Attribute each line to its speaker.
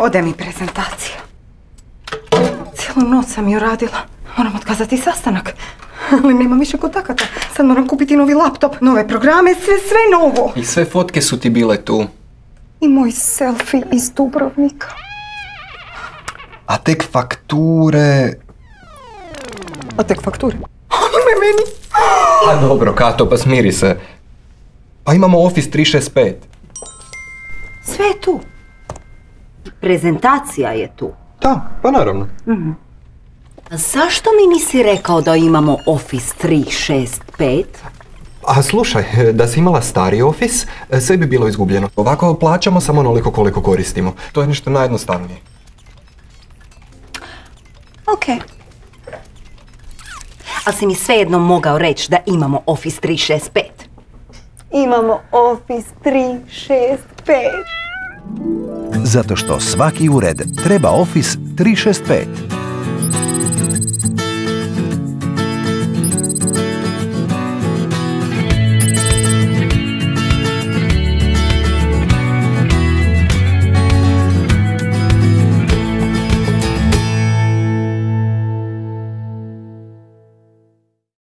Speaker 1: ode mi prezentacija. Cijelu noć sam ju radila. Moram otkazati sastanak. Ali nemam više kontakata. Sad moram kupiti novi laptop, nove programe, sve novo.
Speaker 2: I sve fotke su ti bile tu.
Speaker 1: I moj selfie iz Dubrovnika.
Speaker 2: A tek fakture...
Speaker 1: Ajme meni.
Speaker 2: A dobro, Kato, pa smiri se. Pa imamo Office 365.
Speaker 3: Sve je tu. Prezentacija je tu.
Speaker 2: Da, pa naravno.
Speaker 3: A zašto mi nisi rekao da imamo Office 365?
Speaker 2: A slušaj, da si imala stari Office, sve bi bilo izgubljeno. Ovako plaćamo samo onoliko koliko koristimo. To je nešto najjednostavnije.
Speaker 3: Ok. Ali si mi svejedno mogao reći da imamo Office 365.
Speaker 1: Imamo Office 365.
Speaker 4: Zato što svaki ured treba Office 365.